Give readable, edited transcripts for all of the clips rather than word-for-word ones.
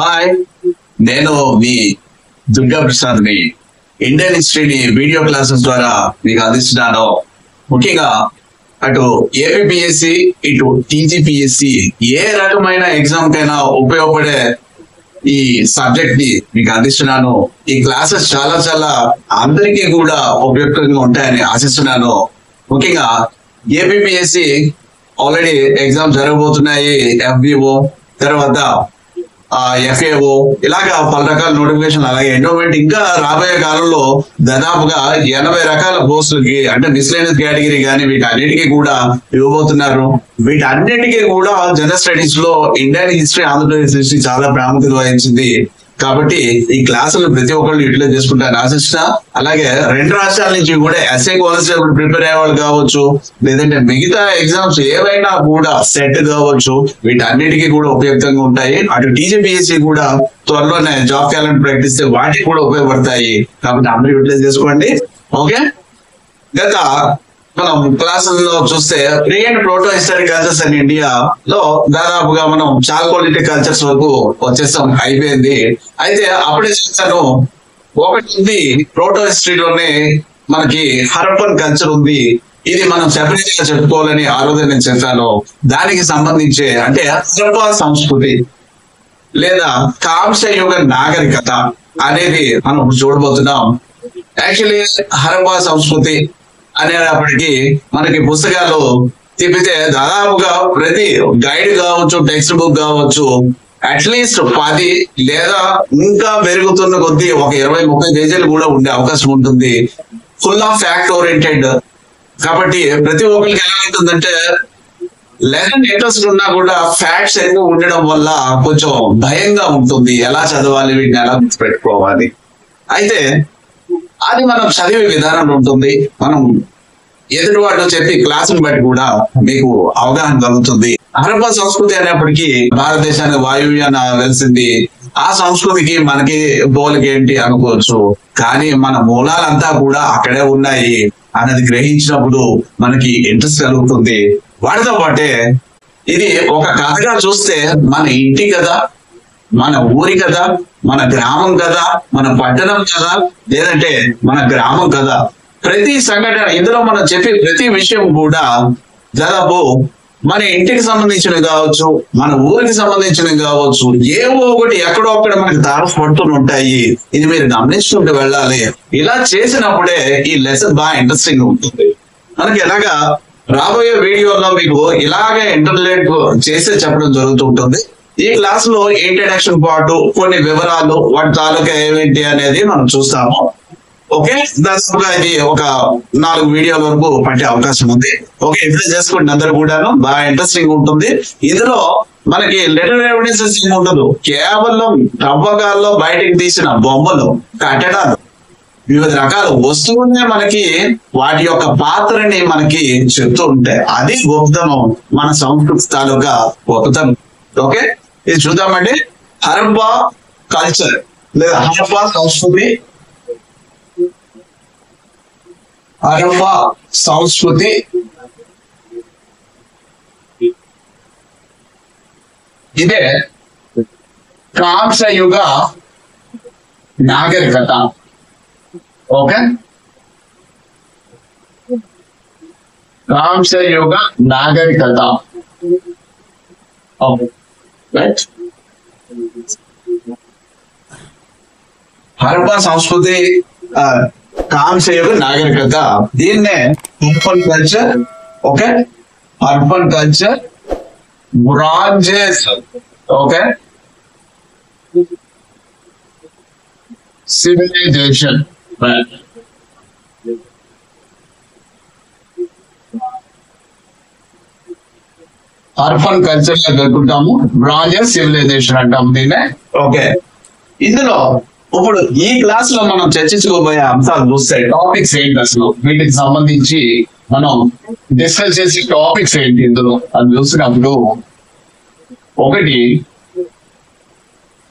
Hi, నేను మీ Durga ప్రసాద్ని. Indian హిస్టరీని video classes ద్వారా మీకు అందిస్తున్నాను. ముఖ్యంగా అటు ఏపీపీఎస్సి ఇటు టీజీపీఎస్సి ఏ రకమైన ఎగ్జామ్ కైనా ఉపయోగపడే ఈ సబ్జెక్ట్ ని మీకు అందిస్తున్నాను. ఈ క్లాసెస్ చాలా చాలా అందరికీ కూడా ఉపయుక్తంగా ఉంటాయని ఆశిస్తున్నాను. ముఖ్యంగా ఏపీపీఎస్సి ఆల్రెడీ ఎగ్జామ్ జరగబోతున్నాయి. FBO తర్వాత FAO ఇలాగా పలు రకాల నోటిఫికేషన్, అలాగే ఎండోమెంట్ ఇంకా రాబోయే కాలంలో దాదాపుగా 80 రకాల పోస్టులకి అంటే మిస్లేనియస్ కేటగిరీ కానీ వీటన్నిటికీ కూడా ఇవ్వబోతున్నారు. వీటన్నిటికీ కూడా జనరల్ స్టడీస్ లో ఇండియన్ హిస్టరీ, ఆంధ్రప్రదేశ్ హిస్టరీ చాలా ప్రాముఖ్యత వహించింది. కాబట్టి ఈ క్లాసులు ప్రతి ఒక్కళ్ళు యూటిలైజ్ చేసుకుంటారని ఆశిస్తా. అలాగే 2 రాష్ట్రాల నుంచి కూడా ఎస్ఐ కానిస్టేబుల్ ప్రిపేర్ అయ్యే వాళ్ళు కావచ్చు, లేదంటే మిగతా ఎగ్జామ్స్ ఏవైనా కూడా సెట్ కావచ్చు, వీటన్నిటికీ కూడా ఉపయుక్తంగా ఉంటాయి. అటు టీజీపీఎస్సీ కూడా త్వరలోనే జాబ్ క్యాలెండర్ ప్రకటిస్తే వాటికి కూడా ఉపయోగపడతాయి. కాబట్టి అందరూ యూటిలైజ్ చేసుకోండి. ఓకే, గత మనం క్లాసుల్లో చూస్తే pre and proto historic cultures in ఇండియాలో దాదాపుగా మనం చాల్కోలిటిక్ కల్చర్స్ వరకు వచ్చేస్తాం, అయిపోయింది. అయితే అప్పుడే చెప్తాను, ఒకటి ఉంది ప్రోటో హిస్టరీలోనే మనకి హరప్పన్ కల్చర్ ఉంది. ఇది మనం సెపరేట్ గా చెప్పుకోవాలని ఆ రోజు నేను చెప్పాను. దానికి సంబంధించి అంటే హరప్పా సంస్కృతి లేదా కాంస్య యుగ నాగరికత అనేది మనం చూడబోతున్నాం. యాక్చువల్లీ హరప్పా సంస్కృతి అనేటప్పటికీ మనకి పుస్తకాలు తిప్పితే దాదాపుగా ప్రతి గైడ్ కావచ్చు, టెక్స్ట్ బుక్ కావచ్చు, అట్లీస్ట్ 10 లేదా ఇంకా పెరుగుతున్న కొద్దీ ఒక 20-30 పేజీలు కూడా ఉండే అవకాశం ఉంటుంది. Full of fact oriented. కాబట్టి ప్రతి ఒక్కరికి ఎలా ఉంటుందంటే లెసన్ ఇంట్రెస్ట్ ఉన్నా కూడా ఫ్యాక్ట్స్ ఎక్కువ ఉండడం వల్ల కొంచెం భయంగా ఉంటుంది. ఎలా చదవాలి, వీటిని ఎలా గుర్తుపెట్టుకోవాలి. అయితే అది మనం చదివే విధానంలో ఉంటుంది. మనం ఎదుటి వాళ్ళు చెప్పి క్లాసుని బట్టి కూడా మీకు అవగాహన కలుగుతుంది. హరప్పా సంస్కృతి అనేప్పటికీ భారతదేశానికి వాయువ్యాన వెలిసింది. ఆ సంస్కృతికి మనకి పోలిక ఏంటి అనుకోవచ్చు, కానీ మన మూలాలంతా కూడా అక్కడే ఉన్నాయి అన్నది గ్రహించినప్పుడు మనకి ఇంట్రెస్ట్ కలుగుతుంది. వాటితో పాటే ఇది ఒక కథగా చూస్తే మన ఇంటి కథ, మన ఊరి కథ, మన గ్రామం కదా, మన పట్టణం కదా, లేదంటే మన గ్రామం కదా, ప్రతి సంఘటన ఇందులో మనం చెప్పే ప్రతి విషయం కూడా దాదాపు మన ఇంటికి సంబంధించినవి కావచ్చు, మన ఊరికి సంబంధించినవి కావచ్చు, ఏవో ఒకటి ఎక్కడో అక్కడ మనకి తారసపడుతూ ఉంటాయి. ఇది మీరు గమనించుకుంటూ వెళ్ళాలి. ఇలా చేసినప్పుడే ఈ లెసన్ బాగా ఇంట్రెస్టింగ్ ఉంటుంది. మనకి ఎలాగా రాబోయే వీడియోలో మీకు ఇలాగే ఇంటర్నెట్ చేసే చెప్పడం జరుగుతూ ఉంటుంది. ఈ క్లాస్ లో ఇంట్రడక్షన్ పార్ట్, కొన్ని వివరాలు, వాటి తాలూకా ఏమిటి అనేది మనం చూస్తాము. ఓకే, దాదాపుగా ఇది ఒక 4 వీడియోల వరకు పట్టే అవకాశం ఉంది. ఓకే, ఇప్పుడే చేసుకోండి అందరు కూడాను. బాగా ఇంట్రెస్టింగ్ ఉంటుంది. ఇందులో మనకి లెటర్ ఎవిడెన్సెస్ ఏమి ఉండదు. కేవలం తవ్వకాల్లో బయటకు తీసిన బొమ్మలు, కట్టడాలు, వివిధ రకాల వస్తువులనే మనకి వాటి యొక్క పాత్రని మనకి చెప్తూ ఉంటాయి. అది గొప్పతనం, మన సంస్కృతి తాలూకా గొప్పతనం. ఓకే, ఇది చూద్దామండి. హరప్పా కల్చర్ లేదా హరప్పా సంస్కృతి. హరప్పా సంస్కృతి ఇదే కాంస్య యుగ నాగరికత. ఓకే, కాంస్య యుగ నాగరికత. రైట్, హరప్పా సంస్కృతి, కాంస్య యుగ నాగరికత, దీన్నే Harappan culture. Okay, Harappan culture, bronzes. Okay, civilization. Harappan culture లో జరుపుకుంటాము, బ్రాంజెస్ సివిలైజేషన్ అంటాము దీన్నే. ఓకే, ఇందులో ఇప్పుడు ఈ క్లాస్ లో మనం చర్చించుకోబోయే అంశాలు చూస్తే టాపిక్స్ ఏంటి, అసలు వీటికి సంబంధించి మనం డిస్కస్ చేసే టాపిక్స్ ఏంటి ఇందులో అది చూసినప్పుడు, ఒకటి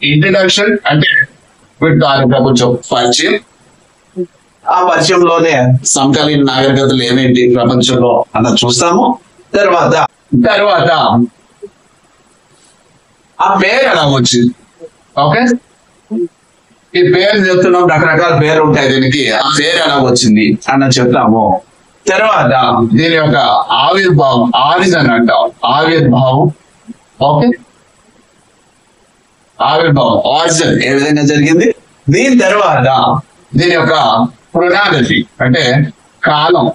ఇంట్రడక్షన్, అంటే వీటి తాలూకా కొంచెం పరిచయం. ఆ పరిచయంలోనే సమకాలీన నాగరికతలు ఏమేంటి ప్రపంచంలో అన్నది చూస్తాము. తర్వాత ఆ పేరు ఎలా వచ్చింది, ఓకే, ఈ పేరు చెప్తున్నాం, రకరకాల పేరు ఉంటాయి దీనికి, ఆ పేరు ఎలా వచ్చింది అన్న చెప్తాము. తర్వాత దీని యొక్క ఆవిర్భావం, ఆరిజన్ అంటాం, ఆవిర్భావం. ఓకే, ఆవిర్భావం, ఆరిజన్ ఏ విధంగా జరిగింది. దీని తర్వాత దీని యొక్క క్రొనాలజీ అంటే కాలం,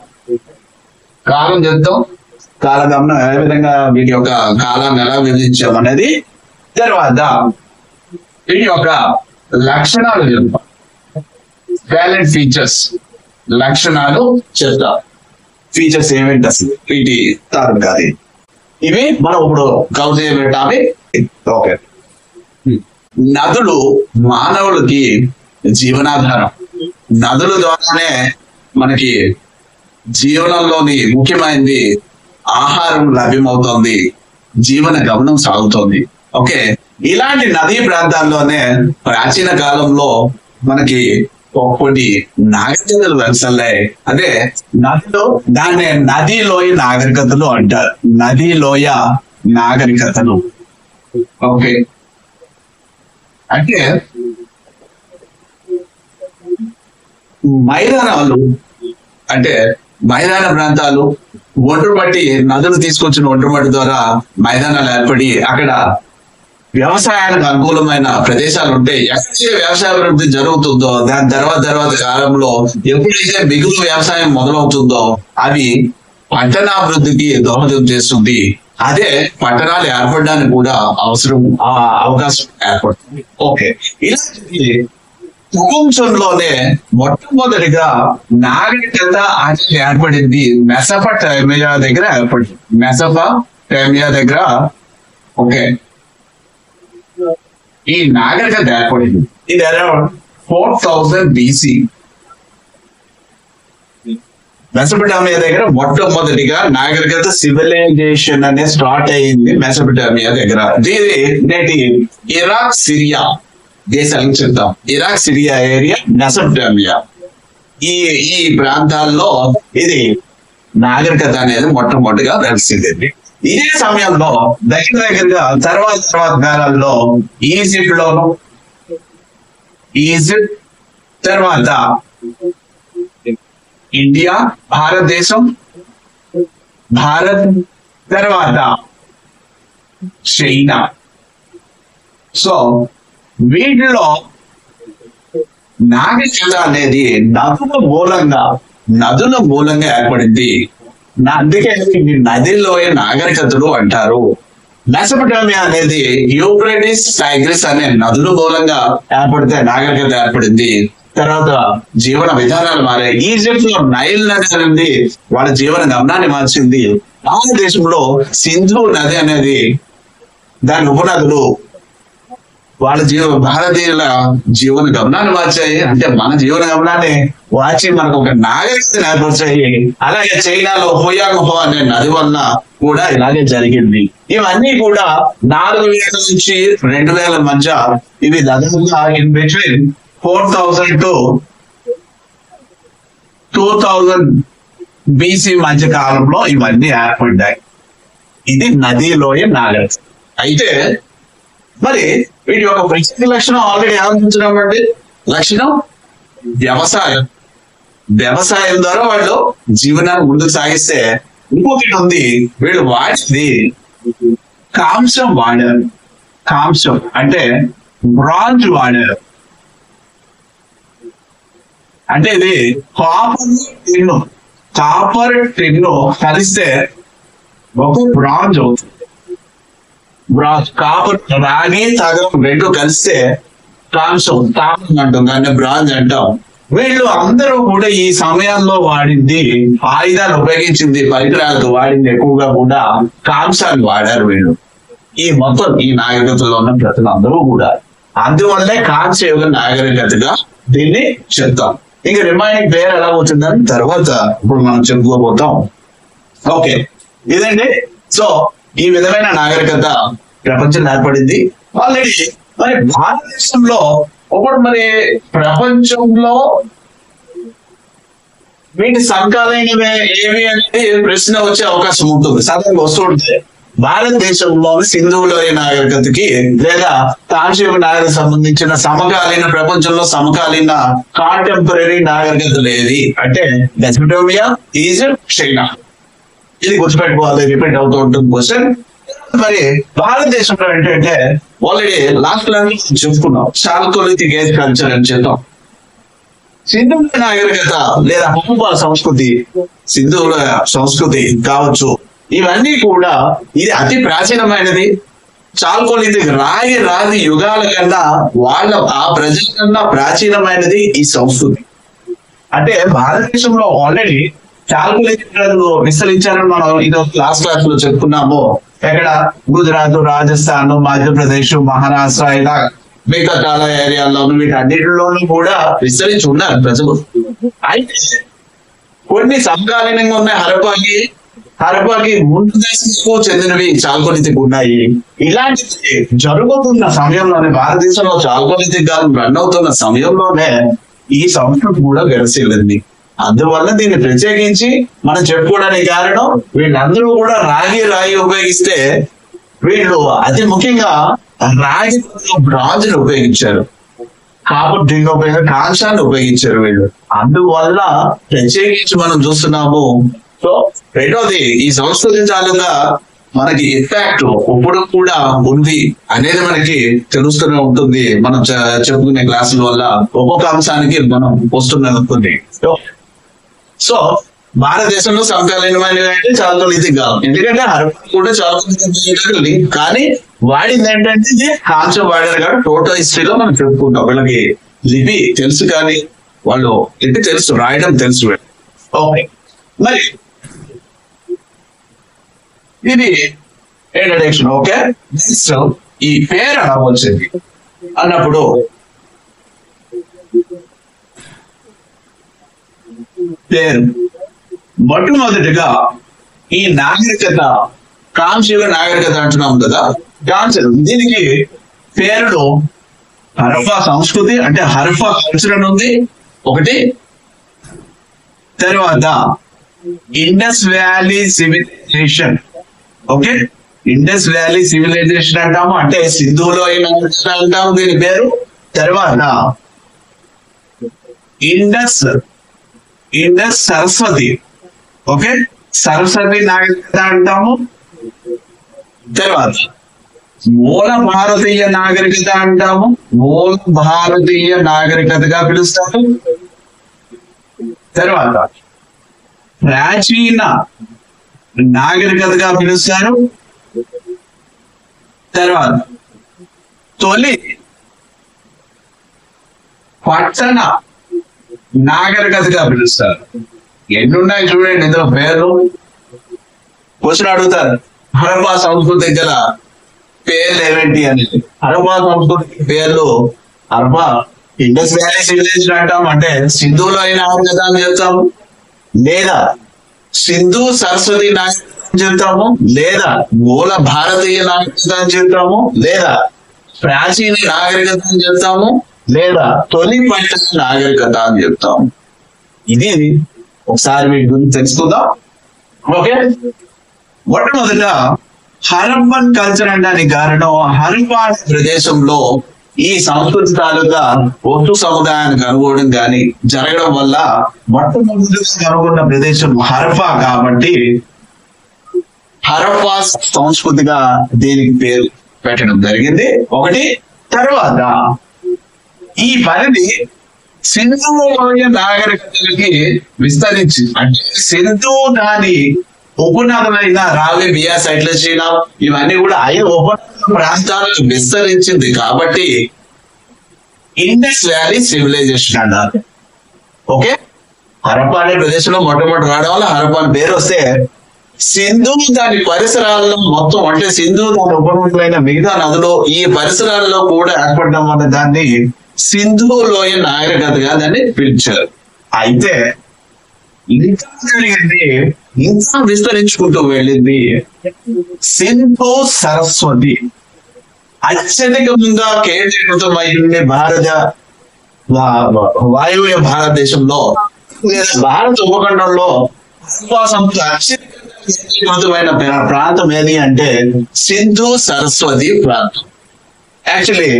కాలం చెప్తాం, కాలగమనం ఏ విధంగా వీటి యొక్క కాలాన్ని ఎలా విభజించాం అనేది. తర్వాత వీటి యొక్క లక్షణాలు చెప్తాం, టాలెంట్ ఫీచర్స్, లక్షణాలు చెప్తాం. ఫీచర్స్ ఏమిటి అసలు వీటి తారు కాదు, ఇవి మనం ఇప్పుడు కవర్ చేయబోయే టాపిక్. ఓకే, నదులు మానవులకి జీవనాధారం. నదుల ద్వారానే మనకి జీవనంలోని ముఖ్యమైనది ఆహారం లభ్యమవుతుంది, జీవన గమనం సాగుతుంది. ఓకే, ఇలాంటి నదీ ప్రాంతాల్లోనే ప్రాచీన కాలంలో మనకి కొన్ని నాగరికతలు వెలసల్లాయి. అదే నదిలో దాన్ని నదీలోయ నాగరికతలు అంటారు, నదీలోయ నాగరికతలు. ఓకే, అంటే మైదానాలు, అంటే మైదాన ప్రాంతాలు, ఒండ్రు మట్టి, నదులు తీసుకొచ్చిన ఒండ్రు మట్టి ద్వారా మైదానాలు ఏర్పడి అక్కడ వ్యవసాయానికి అనుకూలమైన ప్రదేశాలు ఉంటాయి. ఎక్కడైతే వ్యవసాయ అభివృద్ధి జరుగుతుందో దాని తర్వాత కాలంలో ఎప్పుడైతే మిగులు వ్యవసాయం మొదలవుతుందో అవి పట్టణాభివృద్ధికి దోహదం చేస్తుంది. అదే పట్టణాలు ఏర్పడడానికి కూడా అవకాశం ఏర్పడుతుంది. ఓకే, ఇలాంటి ప్రపంచంలోనే మొట్టమొదటిగా నాగరికత అనేది ఏర్పడింది మెసొపొటేమియా దగ్గర ఏర్పడింది, మెసొపొటేమియా దగ్గర. ఓకే, ఈ నాగరికత ఏర్పడింది ఇది అరౌండ్ 4000 BC. మెసొపొటేమియా దగ్గర మొట్టమొదటిగా నాగరికత సివిలైజేషన్ అనేది స్టార్ట్ అయ్యింది మెసొపొటేమియా దగ్గర. దీని నేటి ఇరాక్, సిరియా దేశాలకు చెప్తాం. ఇరాక్, సిరియా ఏరియా, మెసొపొటేమియా, ఈ ప్రాంతాల్లో ఇది నాగరికత అనేది మొట్టమొదటిగా వెలిసింది. ఇదే సమయంలో దగ్గరగా తర్వాత కాలాల్లో ఈజిప్ట్ తర్వాత ఇండియా, భారతదేశం, భారత్, తర్వాత చైనా. సో వీటిలో నాగరికత అనేది నదుల మూలంగా ఏర్పడింది. అందుకే నదిలోయ నాగరికతలు అంటారు. మెసొపొటేమియా అనేది యూఫ్రటీస్, టైగ్రిస్ అనే నదుల మూలంగా ఏర్పడితే నాగరికత ఏర్పడింది. తర్వాత జీవన విధానాలు మారాయి. ఈజిప్ట్ లో నైల్ నది అనేది వాళ్ళ జీవన గమనాన్ని మార్చింది. భారతదేశంలో సింధు నది అనేది దాని ఉపనదులు వాళ్ళ భారతీయుల జీవన గమనాన్ని మార్చాయి. అంటే మన జీవన గమనాన్ని మార్చి మనకు ఒక నాగరికతను ఏర్పరిచాయి. అలాగే చైనాలో హోయాంగ్హో అనే నది వల్ల కూడా ఇలాగే జరిగింది. ఇవన్నీ కూడా 4000 నుంచి 2000 మధ్య, ఇవి దాదాపుగా ఇన్ బిట్వీన్ 4000 to 2000 BC మధ్య కాలంలో ఇవన్నీ ఏర్పడ్డాయి. ఇది నదిలోయ నాగరికత. అయితే మరి వీటి యొక్క ప్రత్యేక లక్షణం ఆల్రెడీ ఆలోచించడం. లక్షణం వ్యవసాయం ద్వారా వాళ్ళు జీవనాన్ని ముందుకు సాగిస్తే, ఇంకొకటి ఉంది, వీళ్ళు వాడింది కాంస్యం వాడారు. కాంస్యం అంటే బ్రాంజ్ వాడారు. అంటే ఇది కాపర్ టిన్ను కలిస్తే ఒక బ్రాంజ్ అవుతుంది. కాపర్, రాగి, తగరం రెండు కలిస్తే కాంస్యం, తాపం అంటాం, దాన్ని బ్రాంజ్ అంటాం. వీళ్ళు అందరూ కూడా ఈ సమయంలో వాడింది, ఆయుధాలు ఉపయోగించింది, పరికరాలకు వాడింది ఎక్కువగా కూడా కాంసాన్ని వాడారు వీళ్ళు. ఈ మొత్తం ఈ నాగరికతలో ఉన్న ప్రజలు అందరూ కూడా, అందువల్లే కాంస్య యుగ నాగరికతగా దీన్ని చెప్తాం. ఇంకా రిమైనింగ్ పేరు ఎలా వచ్చిందని తర్వాత ఇప్పుడు మనం చెప్పుకోబోతాం. ఓకే, ఇదండి. సో ఈ విధమైన నాగరికత ప్రపంచంలో ఏర్పడింది ఆల్రెడీ. మరి భారతదేశంలో ఒకటి, మరి ప్రపంచంలో వీటి సంకాలైనవి ఏవి అనేది ప్రశ్న వచ్చే అవకాశం ఉంటుంది, సాధారణంగా వస్తుంటే. భారతదేశంలోని సింధువులోయ నాగరికతకి లేదా కాంస్యయుగ నాగరిక సంబంధించిన సమకాలీన ప్రపంచంలో సమకాలీన కాంటెంపరీ నాగరికత ఏది అంటే మెసోపోటేమియా, ఈజిప్ట్, చైనా. ఇది గుర్తుపెట్టుకోవాలి, రిపీట్ అవుతూ ఉంటుంది క్వశ్చన్. మరి భారతదేశంలో ఏంటంటే ఆల్రెడీ లాస్ట్ క్లాస్ చెప్పుకున్నాం, చాల్కోలిథిక్ ఏజ్ కల్చర్ అని చెప్తాం. సింధువుల నాగరికత లేదా హరప్పా సంస్కృతి, సింధువుల సంస్కృతి కావచ్చు, ఇవన్నీ కూడా ఇది అతి ప్రాచీనమైనది. చాల్కోలిథిక్ రాగి యుగాల కన్నా వాళ్ళ ఆ ప్రజల కన్నా ప్రాచీనమైనది ఈ సంస్కృతి. అంటే భారతదేశంలో ఆల్రెడీ చాల్కోలిథిక్ ప్రజలు విస్తరించారని మనం ఇది లాస్ట్ క్లాస్ లో చెప్పుకున్నాము. ఎక్కడ గుజరాత్, రాజస్థాన్, మధ్యప్రదేశ్, మహారాష్ట్ర ఇలా మిగతా చాలా ఏరియాల్లోనూ వీటన్నిటిలోనూ కూడా విస్తరించి ఉన్నారు ప్రజలు. అయితే కొన్ని సమకాలీనంగా ఉన్నాయి. హరప్పాకి ముందు దేశంకు చెందినవి చాల్కోలిథిక్ ఉన్నాయి. ఇలాంటిది జరుగుతున్న సమయంలోనే, భారతదేశంలో చాల్కోలిథిక్ కాలం రన్ అవుతున్న సమయంలోనే ఈ సంస్కృతి కూడా విరసిల్లింది. అందువల్ల దీన్ని ప్రత్యేకించి మనం చెప్పుకోవడానికి కారణం, వీళ్ళందరూ కూడా రాగి ఉపయోగిస్తే వీళ్ళు అతి ముఖ్యంగా రాగి బ్రాంజ్ని ఉపయోగించారు, కాపర్ డ్రింక్ కాంశాన్ని ఉపయోగించారు వీళ్ళు. అందువల్ల ప్రత్యేకించి మనం చూస్తున్నాము. సో రెండోది, ఈ సంస్కృతి తాలూకా మనకి ఇంపాక్ట్ ఇప్పుడు కూడా ఉంది అనేది మనకి తెలుస్తూనే ఉంటుంది. మనం చెప్పుకునే క్లాసుల వల్ల ఒక్కొక్క అంశానికి మనం వస్తూనే ఉంటుంది. సో భారతదేశంలో సమకాలీనమైనవి అంటే చాల్కోలిథిక్ కాలం, ఎందుకంటే హరప్పా కూడా చాల్కోలిథిక్ లింక్, కానీ వాడింది ఏంటంటే ఇది కాంస్యం వాడారు కాబట్టి టోటల్ హిస్టరీలో మనం చెప్పుకుంటాం. వీళ్ళకి లిపి తెలుసు, కానీ వాళ్ళు లిపి తెలుసు, రాయడం తెలుసు. ఓకే, మరి ఇది ఇంట్రడక్షన్. ఓకే, నెక్స్ట్ ఈ పేరు అలా వచ్చింది అన్నప్పుడు పేరు మొట్టమొదటిగా ఈ నాగరికత కాంస్యయుగ నాగరికత అంటున్నాం కదా, దీనికి పేరులో హరప్పా సంస్కృతి అంటే హరప్పా కల్చర్ అని ఉంది ఒకటి. తర్వాత Indus valley civilization. Okay, Indus valley civilization అంటాము, అంటే సింధులోయ నాగరికత అంటాము దీని పేరు. తర్వాత ఇండస్ సరస్వతి. ఓకే, సరస్వతి నాగరికత అంటాము. తర్వాత మూల భారతీయ నాగరికత అంటాము, మూల భారతీయ నాగరికతగా పిలుస్తారు. తర్వాత ప్రాచీన నాగరికతగా పిలుస్తారు. తర్వాత తొలి పట్టణ నాగరికతగా పిలుస్తారు. ఎన్నున్నాయి చూడండి ఇందులో పేర్లు. క్వశ్చన్ అడుగుతారు, హరప్పా సంస్కృతి గల పేర్లు ఏమిటి అనేది. హరప్పా సంస్కృతి పేర్లు, హరప్పా ఇండస్ వ్యాలీ సివిలైజేషన్ అంటాం, అంటే సింధులో అయిన నాగరికత అని చెప్తాము, లేదా సింధు సరస్వతి నాగరికత అని చెప్తాము, లేదా మూల భారతీయ నాగరికత అని చెప్తాము, లేదా ప్రాచీన నాగరికత అని చెప్తాము, లేదా తొలి పట్టణ నాగరికత అని చెప్తాము. ఇది ఒకసారి వీటి గురించి తెలుసుకుందాం. ఓకే, మొట్టమొదట హరప్పన్ కల్చర్ అనడానికి కారణం, హరప్పా ప్రదేశంలో ఈ సంస్కృతి తాలూకా వస్తు సముదాయాన్ని కనుగొనడం కానీ జరగడం వల్ల మొట్టమొదటిగా కనుగొన్న ప్రదేశం హరప్పా కాబట్టి హరప్పా సంస్కృతిగా దీనికి పేరు పెట్టడం జరిగింది ఒకటి. తర్వాత ఈ పరిధి సింధు లోయ నాగరికతలకి విస్తరించి, అంటే సింధు దాని ఉపనదులైన రావి, బియాస్, శ్రీనా ఇవన్నీ కూడా 5 ఉపనదుల ప్రాంతాలకు విస్తరించింది కాబట్టి ఇండస్ వ్యాలీ సివిలైజేషన్ అన్నారు. ఓకే, హరప్పా అనే ప్రదేశంలో మొట్టమొదటి రావడం వల్ల హరప్పా అని పేరు వస్తే, సింధు దాని పరిసరాల్లో మొత్తం, అంటే సింధు దాని ఉపనదులైన మిగతా నదులు ఈ పరిసరాల్లో కూడా ఏర్పడడం వల్ల దాన్ని సింధు లోయ నాగరికతగా దాన్ని పిలిచారు. అయితే ఇంకా జరిగింది, ఇంకా విస్తరించుకుంటూ వెళ్ళింది సింధు సరస్వతి. అత్యధికంగా కేంద్రీకృతమైంది వాయువ్య భారతదేశంలో లేదా భారత ఉపఖండంలో హరప్పా సంస్కృతి అత్యధికంగా అద్భుతమైన ప్రాంతం ఏది అంటే సింధు సరస్వతి ప్రాంతం. యాక్చువల్లీ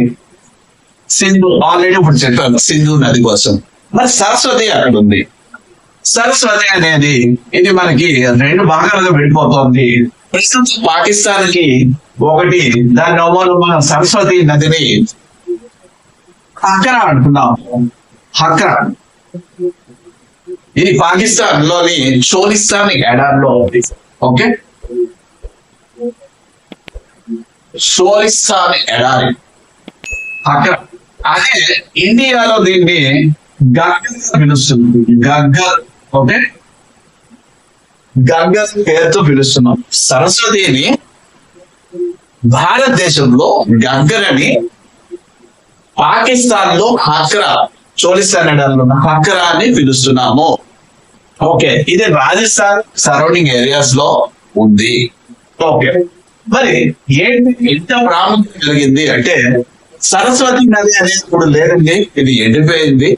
సింధు ఆల్రెడీ ఇప్పుడు చెప్పాను సింధు నది కోసం. మరి సరస్వతి అక్కడ ఉంది. సరస్వతి అనేది ఇది మనకి రెండు భాగాలుగా విడిపోతుంది. ప్రస్తుతం పాకిస్తాన్ కి ఒకటి దాని మనం సరస్వతి నదిని హక్రా అంటున్నాం. హక్రా ఇది పాకిస్తాన్ లోని షోలిస్తాన్ ఎడారిలో ఉంది. ఓకే, షోలిస్తాన్ ఎడారి హక్రా. అదే ఇండియాలో దీన్ని గగ్గర్ పిలుస్తుంది. గగ్గర్. ఓకే, గగ్గర్ పేరుతో పిలుస్తున్నాం. సరస్వతిని భారతదేశంలో గగ్గర్ అని, పాకిస్తాన్ లో హక్రా, చోలిస్తాన్ ఎడారిలో హక్రా అని పిలుస్తున్నాము. ఓకే, ఇది రాజస్థాన్ సరౌండింగ్ ఏరియాస్ లో ఉంది. ఓకే, మరి ఏంటి ఎంత ప్రాముఖ్యత కలిగింది అంటే సరస్వతి నది అనేది ఇప్పుడు లేదండి, ఇది ఎండిపోయింది.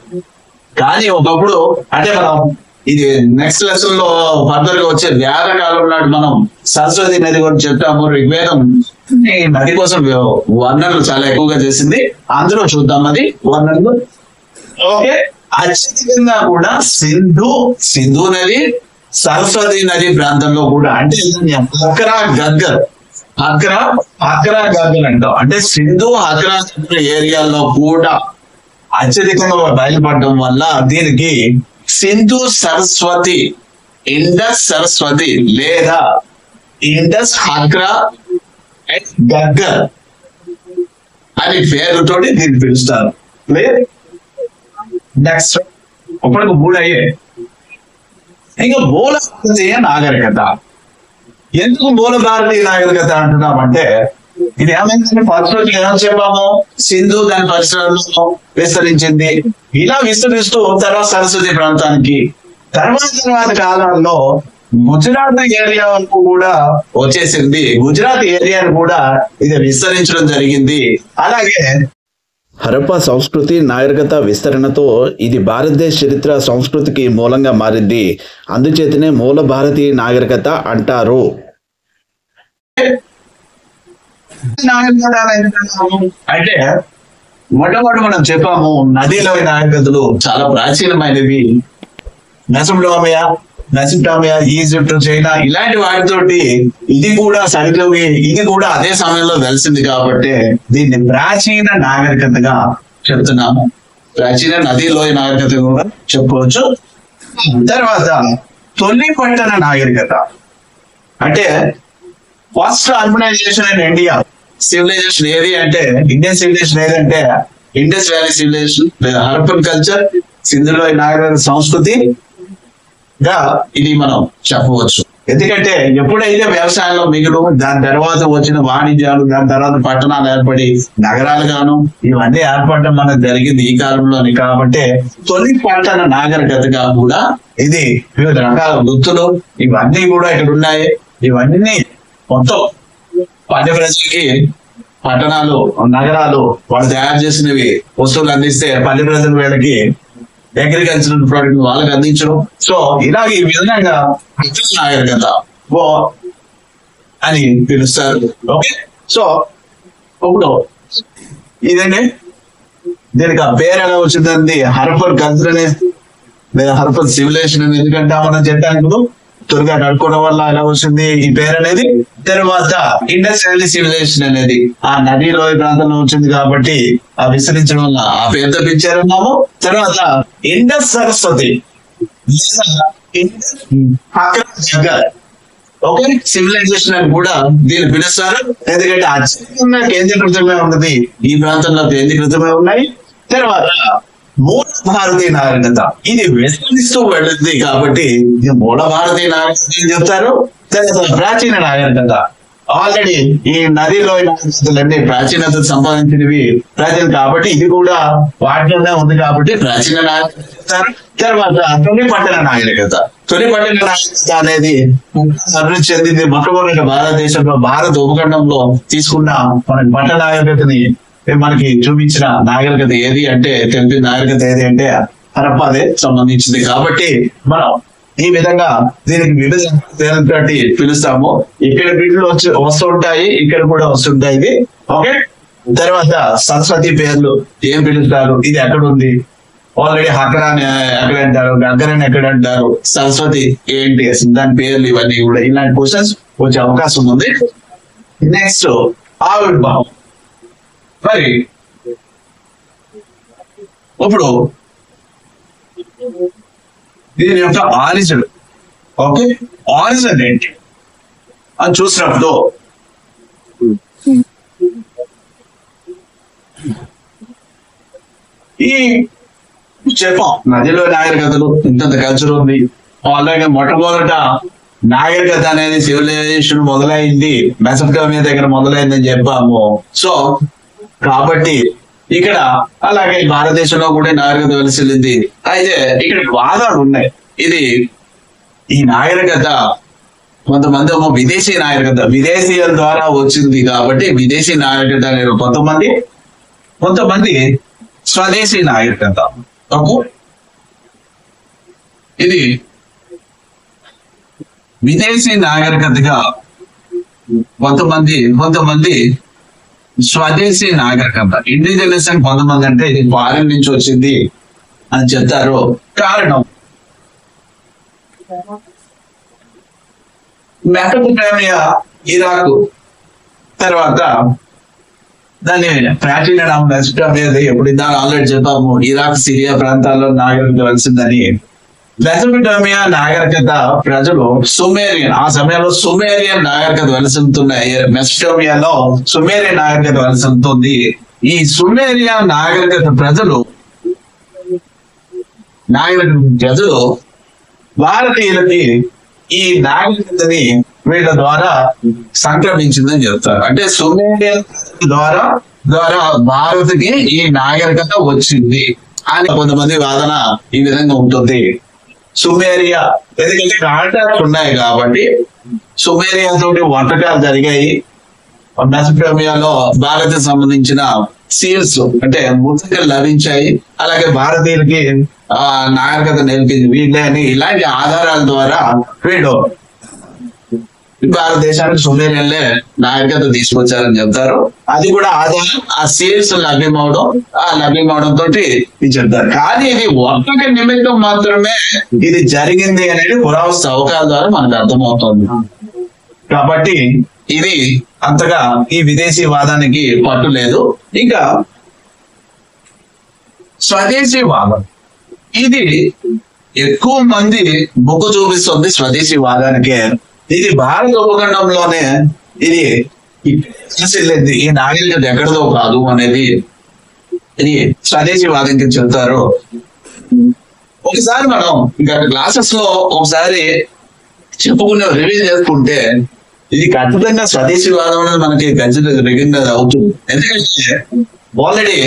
కానీ ఒకప్పుడు అంటే మనం ఇది నెక్స్ట్ లెసన్ లో ఫర్దర్ గా వచ్చే వేద కాలం నాడు మనం సరస్వతి నది గురించి చెప్తాము. ఋగ్వేదం ఈ నది కోసం వర్ణనలు చాలా ఎక్కువగా చేసింది, అందులో చూద్దాం అది వర్ణనలు. ఓకే, అత్యధికంగా కూడా సింధు నది, సరస్వతి నది ప్రాంతంలో కూడా అంటే హక్రా గగ్గర్, హక్రా గగ్గర్ అంటాం. అంటే సింధు హక్రా ఏరియాలో కూడా అత్యధికంగా బయలుపడడం వల్ల దీనికి సింధు సరస్వతి, ఇండస్ సరస్వతి లేదా ఇండస్ హక్రా అండ్ గగ్గర్ అని పేరుతోటి దీన్ని పిలుస్తారు. నెక్స్ట్ ఒకరికి మూడు అయ్యాయి. ఇంకా మూల భారతీయ నాగరికత. ఎందుకు మూల భారతీయ నాగరికత అంటున్నామంటే ఇది ఏమైంది, ఫస్ట్ రోజు ఏమో చెప్పాము సింధు దాని పరిసరాల్లో విస్తరించింది. ఇలా విస్తరిస్తూ తర్వాత సరస్వతి ప్రాంతానికి తర్వాత కాలంలో గుజరాత్ ఏరియా వరకు కూడా వచ్చేసింది. గుజరాత్ ఏరియాను కూడా ఇది విస్తరించడం జరిగింది. అలాగే హరప్పా సంస్కృతి నాగరికత విస్తరణతో ఇది భారతదేశ చరిత్ర సంస్కృతికి మూలంగా మారింది. అందుచేతనే మూల భారతీయ నాగరికత అంటారు. అంటే మొట్టమొదటి మనం చెప్పాము నదిలో నాగరికతలు చాలా ప్రాచీనమైనవి. మెసొపొటామియా, ఈజిప్ట్, చైనా ఇలాంటి వాటితోటి ఇది కూడా సరిగ్గా ఇది కూడా అదే సమయంలో వెలిసింది కాబట్టి దీన్ని ప్రాచీన నాగరికతగా చెప్తున్నాము. ప్రాచీన నదిలోయ నాగరికత కూడా చెప్పుకోవచ్చు. తర్వాత తొలి పట్టణ నాగరికత అంటే first urbanization in India. Civilization ఏది అంటే ఇండియన్ సివిలైజేషన్ ఏదంటే ఇండస్ వ్యాలీ సివిలైజేషన్ లేదా హరప్పన్ కల్చర్, సింధులోయ నాగరికత సంస్కృతి గా ఇది మనం చెప్పవచ్చు. ఎందుకంటే ఎప్పుడైతే వ్యవసాయంలో మిగులు, దాని తర్వాత వచ్చిన వాణిజ్యాలు, దాని తర్వాత పట్టణాలు ఏర్పడి నగరాలు గాను ఇవన్నీ ఏర్పడడం మనకు జరిగింది ఈ కాలంలోని. కాబట్టి తొలి పట్టణ నాగరికతగా కూడా ఇది వివిధ రకాల వృత్తులు ఇవన్నీ కూడా ఇక్కడ ఉన్నాయి. ఇవన్నీ మొత్తం పల్లె ప్రజలకి పట్టణాలు, నగరాలు వాళ్ళు తయారు చేసినవి వస్తువులు అందిస్తే పల్లె ప్రజల వీళ్ళకి అగ్రికల్చరల్ ప్రోడక్ట్ వాళ్ళకి అందించడం. సో ఇలాగ ఈ విధంగా నాగరికత అని పిలుస్తారు. ఓకే, సో ఇప్పుడు ఇదండి దీనికి ఆ పేరు ఎలా వచ్చిందండి హరప్పన్ కల్చర్ అనేది లేదా హరప్పన్ సివిలైజేషన్ అనేది. ఎందుకంటే మనం చెప్పడానికి త్వరగా నడుకోవడం వల్ల ఎలా వచ్చింది ఈ పేరు అనేది. తర్వాత ఇండస్ వ్యాలీ సివిలైజేషన్ అనేది ఆ నదిలో ప్రాంతంలో వచ్చింది కాబట్టి ఆ విస్తరించడం వల్ల ఆ పేరు తప్పించారన్నాము. తర్వాత ఇండస్ సరస్వతి ఓకే సివిలైజేషన్ అని కూడా దీన్ని పిలుస్తారు. ఎందుకంటే అత్యంతంగా కేంద్రీకృతమే ఉన్నది ఈ ప్రాంతంలో, కేంద్రీకృతమే ఉన్నాయి. తర్వాత మూల భారతీయ నాగరికత ఇది విస్తరిస్తూ వెళ్ళింది కాబట్టి ఇది మూల భారతీయ నాగరికత అని చెప్తారు. తర్వాత ప్రాచీన నాగరికత ఆల్రెడీ ఈ నదిలో నాగరికతలన్నీ ప్రాచీనత సంపాదించినవి ప్రాచీన కాబట్టి ఇది కూడా వాటిలోనే ఉంది కాబట్టి ప్రాచీన నాగరికత చెప్తారు. తర్వాత తొలి పట్టణ నాగరికత అనేది అభివృద్ధి చెందింది మొట్టమొదటి భారతదేశంలో, భారత ఉపఖండంలో తీసుకున్న మన పట్టణ నాగరికతని మనకి చూపించిన నాగరికత ఏది అంటే తెలిపి నాగరికత ఏది అంటే హరప్పాదే సంబంధించింది. కాబట్టి మనం ఈ విధంగా దీనికి వివిధ పేర్లతోటి పిలుస్తాము. ఇక్కడ బిడ్లు వస్తుంటాయి, ఇక్కడ కూడా వస్తుంటాయి ఇది. ఓకే, తర్వాత సరస్వతి పేర్లు ఏం పిలుస్తారు, ఇది ఎక్కడ ఉంది, ఆల్రెడీ హకరాని ఎక్కడ అంటారు, గగ్గరని ఎక్కడ అంటారు, సరస్వతి ఏంటి దాని పేర్లు, ఇవన్నీ కూడా ఇలాంటి క్వశ్చన్స్ వచ్చే అవకాశం ఉంది. నెక్స్ట్ ఆవిర్భావం. మరి ఇప్పుడు దీని యొక్క ఆరిజిన్, ఓకే, ఆరిజిన్ ఏంటి అని చూసినప్పుడు ఈ చెప్పాం నదిలో నాగరికతలు ఇంత కల్చర్ ఉంది. అలాగే మొట్టమొదట నాగరికత అనేది సివిలైజేషన్ మొదలైంది మెసొపొటేమియా దగ్గర మొదలైందని చెప్పాము. సో కాబట్టి ఇక్కడ అలాగే భారతదేశంలో కూడా నాగరికత వెలిసింది. అయితే ఇక్కడ వాదాలు ఉన్నాయి. ఇది ఈ నాగరికత కొంతమంది ఏమో విదేశీ నాగరికత, విదేశీయుల ద్వారా వచ్చింది కాబట్టి విదేశీ నాగరికత అనేది కొంతమంది స్వదేశీ నాగరికత. ఇది విదేశీ నాగరికతగా కొంతమంది స్వదేశీ నాగరికత, ఇండిజినస్ అని కొంతమంది అంటే ఇది ఫారిన్ నుంచి వచ్చింది అని చెప్తారు. కారణం మెసొపొటేమియా, ఇరాక్, తర్వాత దాన్ని ప్రాచీన నామం మెసొపొటేమియా. ఎప్పుడు ఇందాక ఆల్రెడీ చెప్పాము ఇరాక్, సిరియా ప్రాంతాల్లో నాగరికత వెలిసిందని. మెసొపొటేమియా నాగరికత ప్రజలు సుమేరియన్, ఆ సమయంలో సుమేరియన్ నాగరికత వెలసిల్లుతున్నాయి. మెసొపొటేమియాలో సుమేరియన్ నాగరికత వెలసిల్లుతుంది. ఈ సుమేరియా నాగరికత ప్రజలు భారతీయులకి ఈ నాగరికతని వీళ్ళ ద్వారా సంక్రమించిందని చెప్తారు. అంటే సుమేరియన్ ద్వారా భారత్కి ఈ నాగరికత వచ్చింది అని కొంతమంది వాదన ఈ విధంగా ఉంటుంది. సుమేరియా ఎందుకంటే కాంటాక్ట్స్ ఉన్నాయి కాబట్టి సుమేరియా తోటి వంటకాలు జరిగాయి. మెసొపొటేమియాలో భారత్కి సంబంధించిన సీల్స్ అంటే ముద్రికలు లభించాయి. అలాగే భారతీయులకి నాగరికత నేర్పింది వీళ్ళే అని ఇలాంటి ఆధారాల ద్వారా వీళ్ళు భారతదేశానికి సుమేరియన్లే నాగరికత తీసుకొచ్చారని చెప్తారు. అది కూడా ఆధారం ఆ సీల్స్ లభ్యమవడం తోటి ఇది చెప్తారు. కానీ ఇది ఒక్క నిమిత్తం మాత్రమే ఇది జరిగింది అనేది పురావస్తు అవకాశాల ద్వారా మనకు అర్థమవుతుంది. కాబట్టి ఇది అంతగా ఈ విదేశీ వాదానికి పట్టు లేదు. ఇంకా స్వదేశీ వాదం, ఇది ఎక్కువ మంది మొగ్గు చూపిస్తుంది స్వదేశీ వాదానికే. ఇది భారత ఉపఖండంలోనే ఇది తెలిసింది, ఈ నాగరికత ఎక్కడదో కాదు అనేది ఇది స్వదేశీ వాదంకి చెప్తారు. ఒకసారి మనం ఇంకా క్లాసెస్ లో ఒకసారి చెప్పుకునే రివ్యూ చేసుకుంటే ఇది ఖచ్చితంగా స్వదేశీ వాదం అనేది మనకి ఖచ్చితంగా రికగ్నైజ్ అవుతుంది. ఎందుకంటే ఆల్రెడీ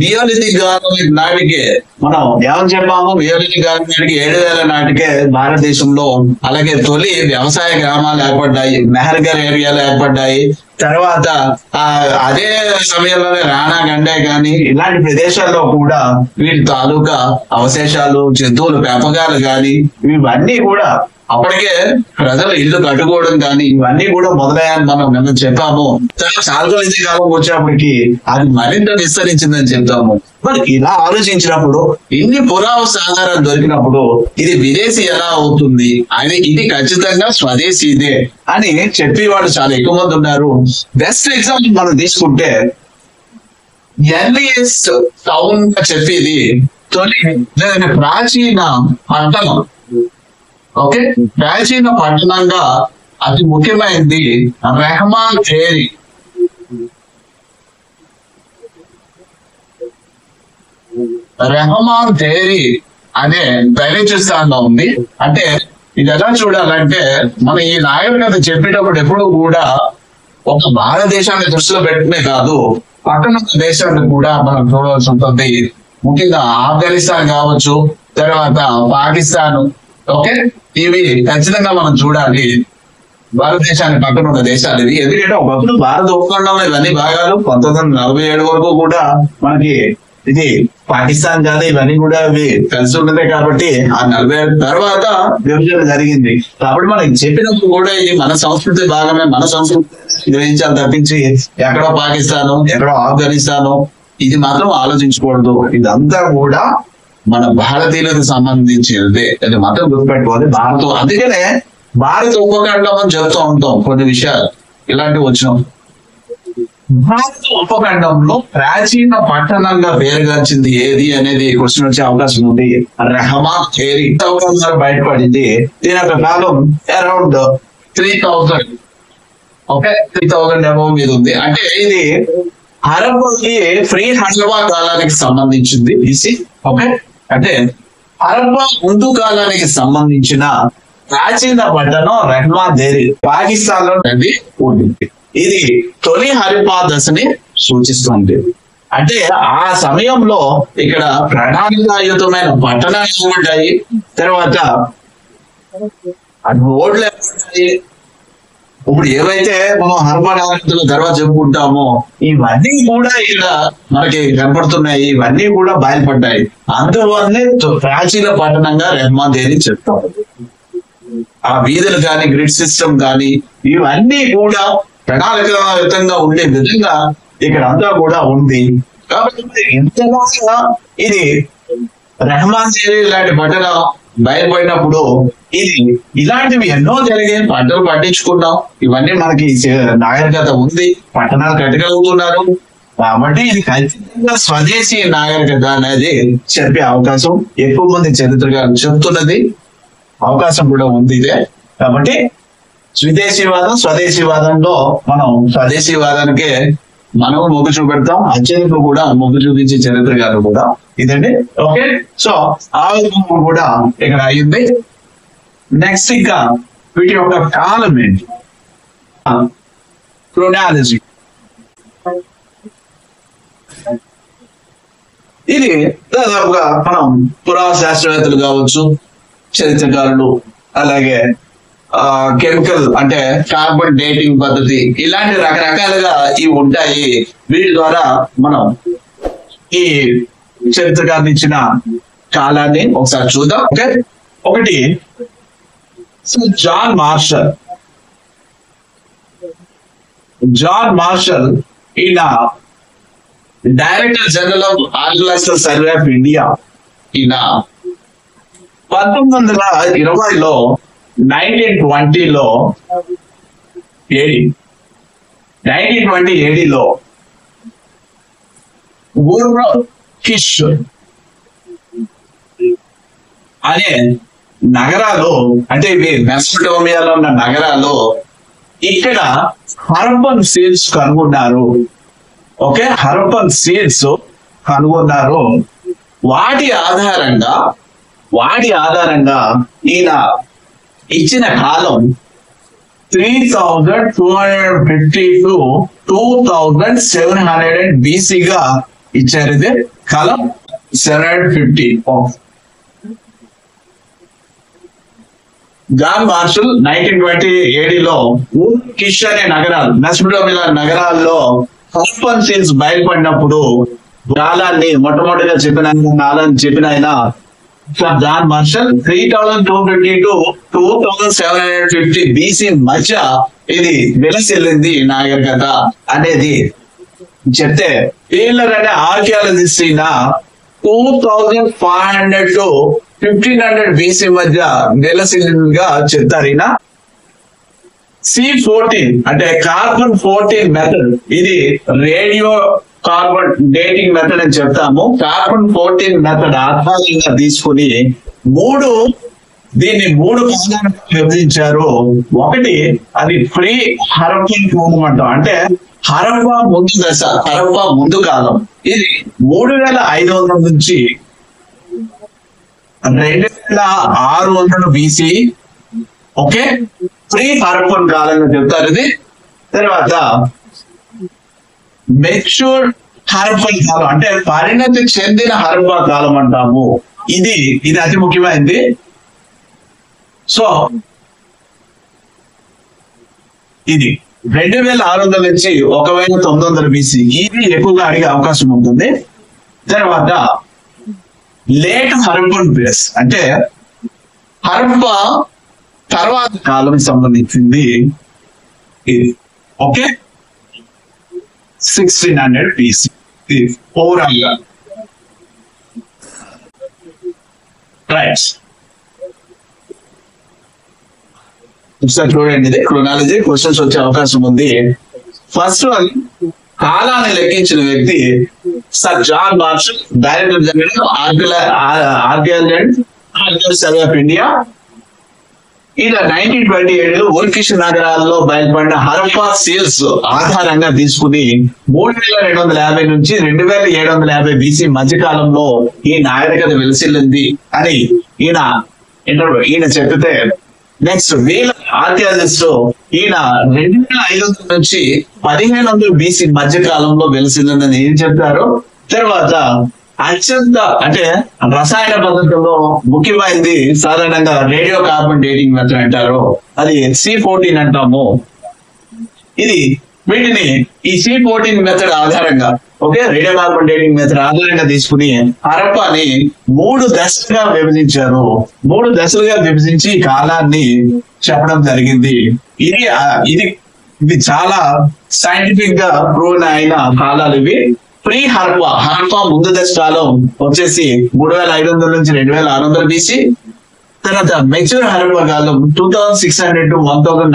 నియోలిథిక్ గవర్నమెంట్ నాటికే మనం ఏమని చెప్పాము, నియోలిథిక్ గవర్నమెంట్ 7000 నాటికే భారతదేశంలో అలాగే తొలి వ్యవసాయ గ్రామాలు ఏర్పడ్డాయి, మెహర్గర్ ఏరియాలు ఏర్పడ్డాయి. తర్వాత అదే సమయంలోనే రాణా గండే కానీ ఇలాంటి ప్రదేశాల్లో కూడా వీటి తాలూకా అవశేషాలు, జంతువుల పెంపకాలు కానీ ఇవన్నీ కూడా అప్పటికే ప్రజలు ఇల్లు కట్టుకోవడం కానీ ఇవన్నీ కూడా మొదలయ్యాయని మనం చెప్పాము. చాల్కొలిథిక్ కాలం వచ్చేప్పటికి అది మరింత విస్తరించిందని చెప్తాము. మరి ఇలా ఆలోచించినప్పుడు ఇన్ని పురావస్తు ఆధారాలు దొరికినప్పుడు ఇది విదేశీ ఎలా అవుతుంది అని, ఇది ఖచ్చితంగా స్వదేశీదే అని చెప్పేవాళ్ళు చాలా ఎక్కువ మంది ఉన్నారు. బెస్ట్ ఎగ్జాంపుల్ మనం తీసుకుంటే ఎర్లియస్ట్ టౌన్ చెప్పేది తొలి ప్రాచీన పట్టణం. ఓకే, ప్రాచీన పట్టణంగా అతి ముఖ్యమైనది రెహమాన్ థియరీ. రెహమాన్ థియరీ అనే బెలూచిస్తాన్ లో ఉంది. అంటే ఇది ఎలా చూడాలంటే మన ఈ నాగరికత చెప్పేటప్పుడు ఎప్పుడు కూడా ఒక భారతదేశాన్ని దృష్టిలో పెట్టుకునే కాదు, పక్కన దేశాన్ని కూడా మనం చూడవలసి ఉంటుంది. ముఖ్యంగా ఆఫ్ఘనిస్తాన్ కావచ్చు, తర్వాత పాకిస్తాన్. ఓకే, ఇవి ఖచ్చితంగా మనం చూడాలి. భారతదేశానికి పక్కన ఉన్న దేశాలు ఇవి. ఎందుకంటే ఒకప్పుడు భారత ఉపఖండంలో ఇవన్నీ భాగాలు 1947 వరకు కూడా మనకి ఇది పాకిస్తాన్ కాదు, ఇవన్నీ కూడా అవి కలిసి ఉన్నదే కాబట్టి ఆ 40 తర్వాత విభజన జరిగింది. కాబట్టి మనకి చెప్పినప్పుడు కూడా ఇది మన సంస్కృతి భాగమే, మన సంస్కృతి గ్రహించాలి తప్పించి ఎక్కడో పాకిస్తాను ఎక్కడో ఆఫ్ఘనిస్తాను ఇది మాత్రం ఆలోచించకూడదు. ఇదంతా కూడా మన భారతీయులకు సంబంధించినదే, అది మాత్రం గుర్తుపెట్టుకోవాలి. భారతం అందుకనే భారత ఉపఖండం అని చెప్తూ ఉంటాం కొన్ని విషయాలు ఇలాంటివి వచ్చినాం. భారత ఉపఖండంలో ప్రాచీన పట్టణంగా పేరుగాంచింది ఏది అనేది క్వశ్చన్ వచ్చే అవకాశం ఉంది. రెహమా థియరీ బయటపడింది. దీని యొక్క కాలం అరౌండ్ 3000 ఓకే 3000 అబౌవ్ మీద ఉంది. అంటే ఇది హరప్పాకి ఫ్రీ హల్వా కాలానికి సంబంధించింది ఇది. ఓకే అంటే హరప్పా ముందు కాలానికి సంబంధించిన ప్రాచీన పట్టణం రెహమా థియరీ పాకిస్తాన్ లో ఉంది. ఇది తొలి హరప్పా దశని సూచిస్తుంది. అంటే ఆ సమయంలో ఇక్కడ ప్రణాళికాయుతమైన పట్టణాలు ఉంటాయి, తర్వాత రోడ్లు ఉంటాయి. ఇప్పుడు ఏవైతే మనం హరప్పా నాగరికతలో తర్వాత చెప్పుకుంటామో ఇవన్నీ కూడా ఇక్కడ మనకి కనపడుతున్నాయి, ఇవన్నీ కూడా బయలుపడ్డాయి. అందువల్లనే ప్రాచీన పట్టణంగా రెహమా థియరీ చెప్తాం. ఆ వీధులు కానీ గ్రిడ్ సిస్టమ్ కానీ ఇవన్నీ కూడా ప్రణాళికాయుతంగా ఉండే విధంగా ఇక్కడ అంతా కూడా ఉంది. కాబట్టి ఇంతలాగా ఇది రెహమా థియరీ లాంటి పట్టణం బయలుపడినప్పుడు ఇది ఇలాంటివి ఎన్నో జరిగే పంటలు పండించుకున్నాం, ఇవన్నీ మనకి నాగరికత ఉంది, పట్టణాలు కట్టగలుగుతున్నారు. కాబట్టి ఇది ఖచ్చితంగా స్వదేశీ నాగరికత అనేది చెప్పే అవకాశం ఎక్కువ మంది చరిత్రకారులు చెప్తున్నది అవకాశం కూడా ఉంది ఇదే. కాబట్టి స్వదేశీవాదం స్వదేశీవాదంలో మనం స్వదేశీవాదానికే మనం మొగ్గు చూపెడతాం, అత్యధిక కూడా మొగ్గు చూపించే చరిత్రకారులు కూడా ఇదండి. ఓకే సో ఆ విధంగా కూడా ఇక్కడ అయింది. నెక్స్ట్ ఇంకా వీటి యొక్క కాలం ఏంటి? క్రోనాలజీ. ఇది దాదాపుగా మనం పురాణ శాస్త్రవేత్తలు కావచ్చు, చరిత్రకారులు, అలాగే కెమికల్ అంటే కార్బన్ డేటింగ్ పద్ధతి, ఇలాంటి రకరకాలుగా ఇవి ఉంటాయి. వీటి ద్వారా మనం ఈ చరిత్రకారులు ఇచ్చిన కాలాన్ని ఒకసారి చూద్దాం. ఓకే ఒకటి జాన్ మార్షల్. ఈయన director general of archaeological survey of India. ఈయన 1920లో 1920 AD లో ఊర్కిష్ అనే నగరాలు, అంటే ఇవి మెసోపోటేమియాలో ఉన్న నగరాలు, ఇక్కడ హరప్పన్ సీల్స్ కనుగొన్నారు. ఓకే హరప్పన్ సీల్స్ కనుగొన్నారు. వాటి ఆధారంగా ఈయన ఇచ్చిన కాలం 3250 to 2700 BC గా ఇచ్చారు. ఇది కాలం 750. జాన్ మార్షల్ 1920 AD లో కిష్ అనే నగరాలు, మెసోపోటేమియా నగరాల్లో హరప్పన్ సీల్స్ బయలుపడినప్పుడు కాలాన్ని మొట్టమొదటిగా చెప్పిన ఆయన జాన్ మార్షల్ 3250 to 2750 BC మధ్య ఇది వెలసిల్లింది నాగరికత అనేది చెప్తే, వీళ్ళర్ అనే ఆర్కియాలజిస్ట్ 2500 to 1500 BC మధ్య వెలసిల్లిగా చెప్తారు. ఈయన C14 అంటే కార్బన్ 14 మెథడ్, ఇది రేడియో కార్బన్ డేటింగ్ మెథడ్ అని చెప్తాము. కార్బన్ 14 మెథడ్ ఆధారంగా తీసుకుని దీన్ని మూడు కాలాలకు విభజించారు. ఒకటి అది ప్రీ హరప్పన్ కాలం అంటాం, అంటే హరప్పా ముందు దశ, హరప్పా ముందు కాలం. ఇది 3500 నుంచి 2600 BC. ఓకే ప్రీ హరప్పన్ కాలంగా చెప్తారు ఇది. తర్వాత మెచ్యూర్ హరప్పన్ కాలం, అంటే పరిణతి చెందిన హరప్పా కాలం అంటాము. ఇది అతి ముఖ్యమైనది. సో ఇది 2600 నుంచి 1900 BC, ఇది ఎక్కువగా అడిగే అవకాశం ఉంటుంది. తర్వాత లేట్ హరప్పన్ ప్లేస్ అంటే హరప్ప తర్వాత కాలం సంబంధించింది ఇది. ఓకే, 1600 BC ఓవరాల్ గా. రైట్, ఒకసారి చూడండి, ఇది క్రోనాలజీ క్వశ్చన్స్ వచ్చే అవకాశం ఉంది. ఫస్ట్ వన్, కాలాన్ని లెక్కించిన వ్యక్తి sir John Marshall, director general archaeological survey of India. ఈయన 1928 ఉర్కిష్ నగరాల్లో బయలుపడిన హరప్పా సీల్స్ ఆధారంగా తీసుకుని 3250 నుంచి 2750 BC మధ్యకాలంలో ఈ నాగరికత వెలిసిల్లింది అని ఈయన చెప్తే, నెక్స్ట్ వీళ్ళ ఆర్కియాలజిస్ట్ ఈయన 2500 నుంచి 1500 BC మధ్య కాలంలో వెలిసిందని ఏం చెప్తారు. తర్వాత అత్యంత అంటే రసాయన పద్ధతుల్లో ముఖ్యమైనది సాధారణంగా రేడియో కార్బన్ డేటింగ్ మెథడ్ అంటారు, అది C14 అంటాము. ఇది వీటిని ఈ C14 మెథడ్ ఆధారంగా, okay, radio carbon dating method ఆధారంగా తీసుకుని హరప్పాని 3 దశలుగా విభజించారు. 3 దశలుగా విభజించి కాలాన్ని చెప్పడం జరిగింది. ఇది చాలా సైంటిఫిక్ గా ప్రూవ్ అయిన కాలాలు ఇవి. ప్రీ హరప్పా ముందు దశ కాలం వచ్చేసి 3500 నుంచి 2600 BC. తర్వాత mature Harappa column 2600 to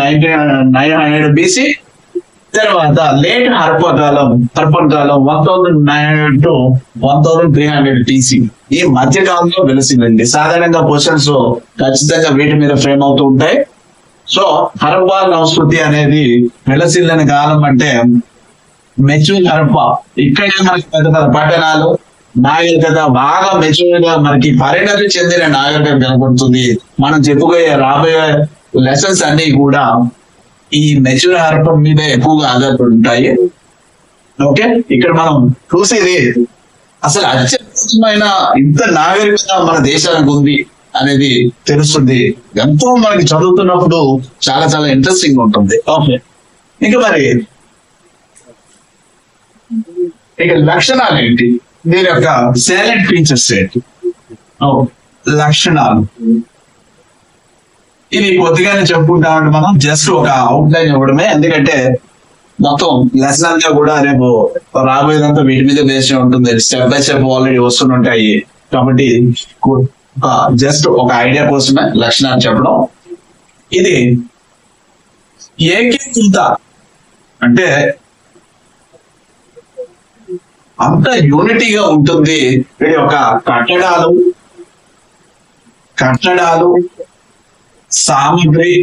1900 BC. తర్వాత late Harappan column 1900 to 1300 BC. ఈ మధ్య కాలంలో వెలిసిందండి. సాధారణంగా క్వశ్చన్స్ ఖచ్చితంగా వీటి మీద ఫ్రేమ్ అవుతూ ఉంటాయి. సో హరప్పా సంస్కృతి అనేది వెలసిల్లని కాలం అంటే మెచ్యూర్ హరప్పా. ఇక్కడే మనకి పెద్ద పెద్ద పట్టణాలు, నాగరికత బాగా మెచ్యూర్ గా మనకి పరిణతి చెందిన నాగరికత కనబడుతుంది. మనం చెప్పుకోయే రాబోయే లెసన్స్ అన్ని కూడా ఈ మెచ్యూర్ హరప్పన్ మీద ఎక్కువగా ఆధారపడి ఉంటాయి. ఓకే, ఇక్కడ మనం చూసేది అసలు అత్యద్భుతమైన ఇంత నాగరికత మన దేశానికి ఉంది అనేది తెలుస్తుంది. ఎంతో మనకి చదువుతున్నప్పుడు చాలా చాలా ఇంట్రెస్టింగ్ ఉంటుంది. ఓకే, ఇంకా మరి ఇక లక్షణాలు ఏంటి, దీని యొక్క సైలెంట్ ఫీచర్స్ ఏంటి, లక్షణాలు. ఇది కొద్దిగానే చెప్పుకుంటామంటే మనం జస్ట్ ఒక అవుట్ లైన్ ఇవ్వడమే, ఎందుకంటే మొత్తం లెసన్ అంతా కూడా రేపు రాబోయేదంతా వీటి మీద బేస్ ఉంటుంది. స్టెప్ బై స్టెప్ ఆల్రెడీ వస్తుంటాయి కాబట్టి జస్ట్ ఒక ఐడియా కోసమే లక్షణాలు చెప్పడం. ఇది ఏకీకృత అంటే అంత యూనిటీగా ఉంటుంది. వీడి యొక్క కట్టడాలు సామగ్రి,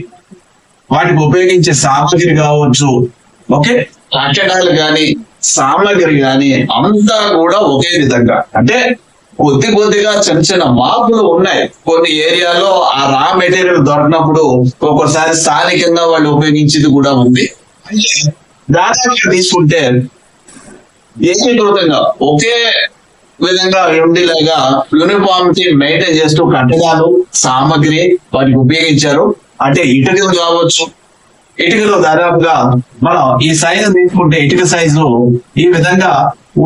వాటికి ఉపయోగించే సామగ్రి కావచ్చు, ఓకే, కట్టడాలు గాని సామగ్రి గాని అంతా కూడా ఒకే విధంగా, అంటే కొద్దిగా చిన్న చిన్న మార్పులు ఉన్నాయి. కొన్ని ఏరియాలో ఆ రా మెటీరియల్ దొరికినప్పుడు ఒక్కోసారి స్థానికంగా వాళ్ళు ఉపయోగించేది కూడా ఉంది. అయితే దాదాపుగా తీసుకుంటే ఏకీకృతంగా ఒకే విధంగా ఉండేలాగా యూనిఫామిటీ మెయింటైన్ చేస్తూ కట్టడాలు సామగ్రి వాటికి ఉపయోగించారు. అంటే ఇటుకలు కావచ్చు, ఇటుకలు దాదాపుగా మనం ఈ సైజు తీసుకుంటే ఇటుక సైజు ఈ విధంగా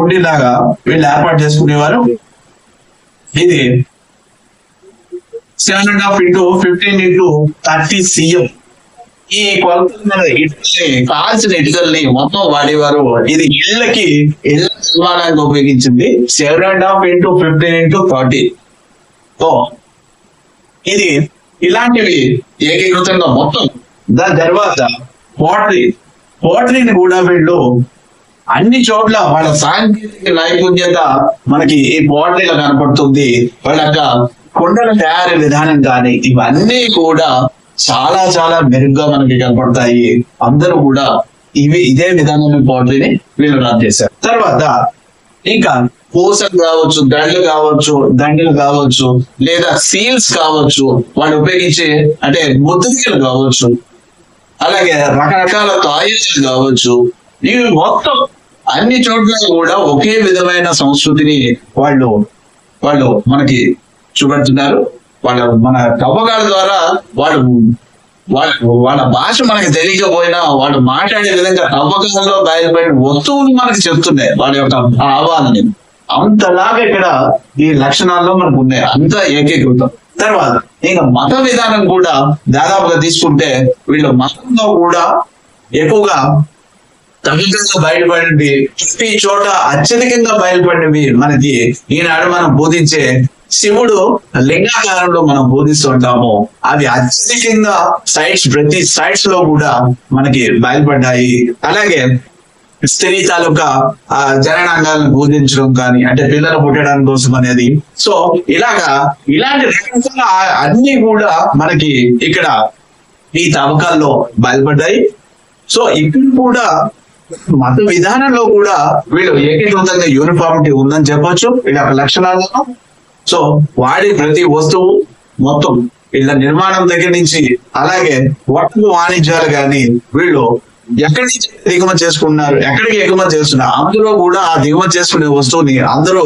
ఉండేలాగా వీళ్ళు ఏర్పాటు చేసుకునేవారు. ఇది 7.5 into 15 into 30 cm. ఈ కొలతల ఇటుకల్ని, కాల్చిన ఇటుకల్ని మొత్తం వాడేవారు. ఇది ఇళ్ళ నిర్మాణానికి ఉపయోగించింది. 7.5 into 15 into 30. ఇది ఇలాంటివి ఏకీకృతంగా మొత్తం. దాని తర్వాత పోట్రీని కూడా వీళ్ళు అన్ని చోట్ల వాళ్ళ సాంకేతిక నైపుణ్యత మనకి ఈ పోట్రీలో కనపడుతుంది. వాళ్ళ యొక్క కుండల తయారీ విధానం కానీ ఇవన్నీ కూడా చాలా చాలా మెరుగ్గా మనకి కనపడతాయి. అందరూ కూడా ఇదే విధానంలో పోట్రీని వీళ్ళు రన్ చేశారు. తర్వాత ఇంకా పూసలు కావచ్చు, దండలు కావచ్చు, లేదా సీల్స్ కావచ్చు, వాళ్ళు ఉపయోగించే అంటే ముద్రికలు కావచ్చు, అలాగే రకరకాల తాయిలు కావచ్చు, ఇవి మొత్తం అన్ని చోట్ల కూడా ఒకే విధమైన సంస్కృతిని వాళ్ళు మనకి చూపెడుతున్నారు. మన తవ్వకాల ద్వారా వాళ్ళ భాష మనకి తెలియకపోయినా వాళ్ళు మాట్లాడే విధంగా తవ్వకాలలో బయలుపడిన వస్తువులు మనకి చెప్తున్నాయి వాళ్ళ యొక్క భావాలని. అంతలాగా ఇక్కడ ఈ లక్షణాల్లో మనకు ఉన్నాయి, అంత ఏకీకృతం. తర్వాత ఇంకా మత విధానం కూడా దాదాపుగా తీసుకుంటే వీళ్ళు మతంలో కూడా ఎక్కువగా తమిళంగా బయటపడినవి, ప్రతి చోట అత్యధికంగా బయటపడినవి మనకి ఈనాడు మనం బోధించే శివుడు లింగాకారంలో మనం బోధిస్తుంటాము. అవి అత్యధికంగా ప్రతి సైట్స్ లో కూడా మనకి బయలుపడ్డాయి. అలాగే స్త్రీ తాలూకా జననాంగాలను బోధించడం కానీ, అంటే పిల్లలు పుట్టడం కోసం అనేది. సో ఇలాంటి రకరకాల అన్ని కూడా మనకి ఇక్కడ ఈ తవ్వకాల్లో బయలుపడ్డాయి. సో ఇక్కడ కూడా మత విధానంలో కూడా వీళ్ళు ఏకీకృతంగా యూనిఫామిటీ ఉందని చెప్పొచ్చు వీళ్ళ లక్షణాలను. సో వాడి ప్రతి వస్తువు మొత్తం వీళ్ళ నిర్మాణం దగ్గర నుంచి, అలాగే వర్తక వాణిజ్యాలు కానీ వీళ్ళు ఎక్కడి నుంచి దిగుమతి చేసుకున్నారు, ఎక్కడికి ఎగుమతి చేస్తున్నారు, అందులో కూడా ఆ దిగుమతి చేసుకునే వస్తువుని అందరూ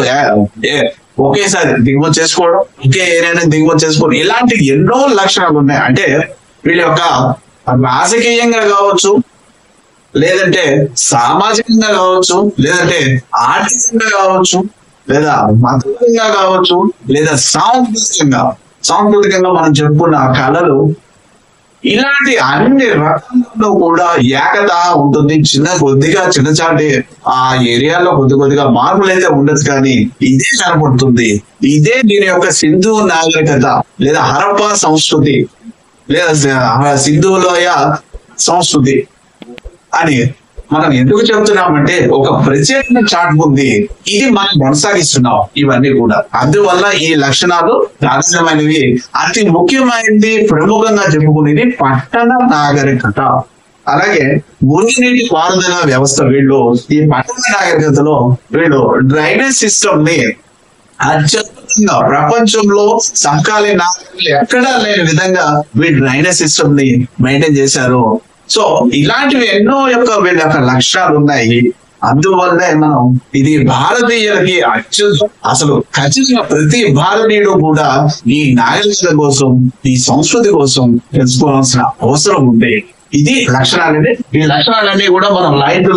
ఒకేసారి దిగుమతి చేసుకోవడం, ఒకే ఏరియాని దిగుమతి చేసుకోవడం, ఇలాంటి ఎన్నో లక్షణాలు ఉన్నాయి. అంటే వీళ్ళ యొక్క రాజకీయంగా కావచ్చు, లేదంటే సామాజికంగా కావచ్చు, లేదంటే ఆర్థికంగా కావచ్చు, లేదా మతంగా కావచ్చు, లేదా సాంస్కృతికంగా మనం చెప్పుకున్న కళలు, ఇలాంటి అన్ని రకాలలో కూడా ఏకత ఉంటుంది. చిన్నచాటి ఆ ఏరియాలో కొద్దిగా మార్పులు అయితే ఉండదు, కానీ ఇదే కనపడుతుంది. ఇదే దీని యొక్క సింధు నాగరికత లేదా హరప్పా సంస్కృతి లేదా సింధులోయ సంస్కృతి అని మనం ఎందుకు చెబుతున్నామంటే ఒక ప్రత్యేకమైన చాటుకుంది, ఇది మనం కొనసాగిస్తున్నాం ఇవన్నీ కూడా. అందువల్ల ఈ లక్షణాలు ప్రాధాన్యమైనవి. అతి ముఖ్యమైనది ప్రముఖంగా చెప్పుకునేది పట్టణ నాగరికత, అలాగే మురుగునీటి పారుదల వ్యవస్థ. వీళ్ళు ఈ పట్టణ నాగరికతలో వీళ్ళు డ్రైనేజ్ సిస్టమ్ ని అత్యద్భుతంగా ప్రపంచంలో సమకాలీన నాగరికతలు ఎక్కడా లేని విధంగా వీళ్ళు డ్రైనేజ్ సిస్టమ్ ని మెయింటైన్ చేశారు. సో ఇలాంటివి ఎన్నో వీళ్ళ యొక్క లక్ష్యాలు ఉన్నాయి. అందువల్లే మనం ఇది భారతీయులకి అసలు ఖచ్చితంగా ప్రతి భారతీయుడు కూడా ఈ నాగరికత కోసం, ఈ సంస్కృతి కోసం తెలుసుకోవాల్సిన అవసరం ఉంది. ఇది లక్షణాలండి. ఈ లక్షణాలన్నీ కూడా మనం లైన్ టు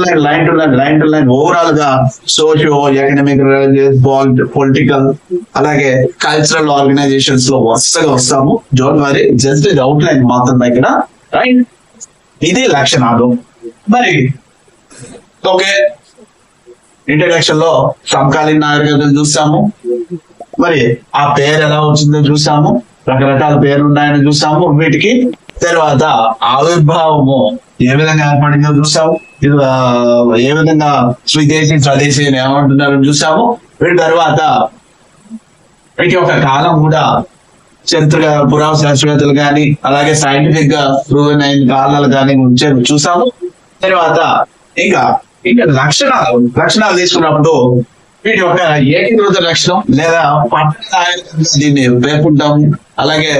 లైన్ ఓవరాల్ గా సోషియో ఎకనామిక్, రిలీజియస్, పొలిటికల్, అలాగే కల్చరల్ ఆర్గనైజేషన్స్ లో వరుసగా వస్తాము. డోంట్ వరీ, జస్ట్ ఇది అవుట్ లైన్ మాత్రమే ఇక్కడ, రైట్? ఇది లక్షణాలు. మరి ఓకే, ఇంట్రడక్షన్ లో సమకాలీన నాగరికతలు చూసాము. మరి ఆ పేరు ఎలా వచ్చిందో చూసాము, రకరకాల పేర్లు ఉన్నాయని చూసాము వీటికి. తర్వాత ఆవిర్భావము ఏ విధంగా ఏర్పడిందో చూసాము, ఇది ఏ విధంగా స్వదేశీ స్వదేశీ అని ఏమంటున్నారని చూసాము. వీటి తర్వాత వీటి యొక్క కాలం కూడా చరిత్ర పురాణ శాస్త్రవేత్తలు కానీ, అలాగే సైంటిఫిక్ గా ప్రూవెన్ అయిన కారణాలు కానీ చూసాము. తర్వాత ఇంకా లక్షణాలు తీసుకున్నప్పుడు వీటి యొక్క ఏకీకృత లక్షణం లేదా పట్టణ దీన్ని పేర్కొంటాం. అలాగే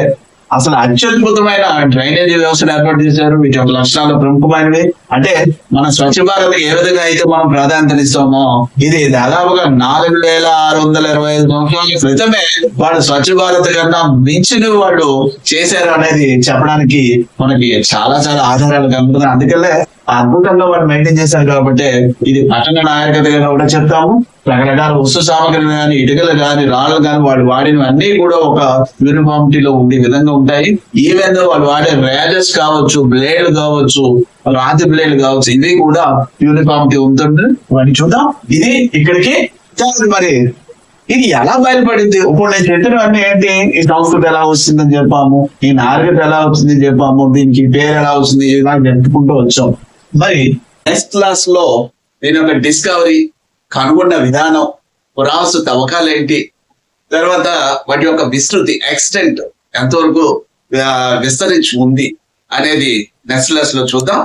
అసలు అత్యద్భుతమైన డ్రైనేజీ వ్యవస్థను ఏర్పాటు చేశారు. వీటి యొక్క లక్షణాలు ప్రముఖమైనవి. అంటే మన స్వచ్ఛ భారత్ ఏ విధంగా అయితే మనం ప్రాధాన్యత ఇస్తామో, ఇది దాదాపుగా 4625 సంవత్సరాల క్రితమే వాళ్ళు స్వచ్ఛ భారత్ కన్నా మించిన వాళ్ళు చేశారు అనేది చెప్పడానికి మనకి చాలా ఆధారాలు కలుగుతున్నాయి. అందుకనే అద్భుతంగా వాళ్ళు మెయింటైన్ చేశారు. కాబట్టి ఇది పట్టణ నాగరికతగా కూడా చెప్తాము. రకరకాల వస్తు సామగ్రి కానీ, ఇటుకలు కానీ, రాళ్ళు కానీ వాళ్ళు వాడినవన్నీ కూడా ఒక యూనిఫామిటీలో ఉండే విధంగా ఉంటాయి. ఈవెన్ వాళ్ళు వాడే రేజెస్ కావచ్చు, బ్లేడ్ కావచ్చు, రాతి బ్లేడ్ కావచ్చు, ఇవి కూడా యూనిఫామిటీ ఉంటుంది. వాటిని చూద్దాం. ఇది ఇక్కడికి మరి ఇది ఎలా బయలుపడింది? ఇప్పుడు నేను చెప్పినవన్నీ ఏంటి? ఈ సంస్కృతి ఎలా వస్తుందని చెప్పాము, ఈ నాగరికత ఎలా వచ్చిందని చెప్పాము, దీనికి పేరు ఎలా వచ్చింది, ఇలా చెప్పుకుంటూ వచ్చాం. మరి నెక్స్ట్ క్లాస్ లో నేను ఒక డిస్కవరీ, కనుగొన్న విధానం, పురావస్తు తవ్వకాలు ఏంటి, తర్వాత వాటి యొక్క విస్తృతి ఎక్స్టెంట్ ఎంతవరకు విస్తరించి ఉంది అనేది నెక్స్ట్ క్లాస్ లో చూద్దాం.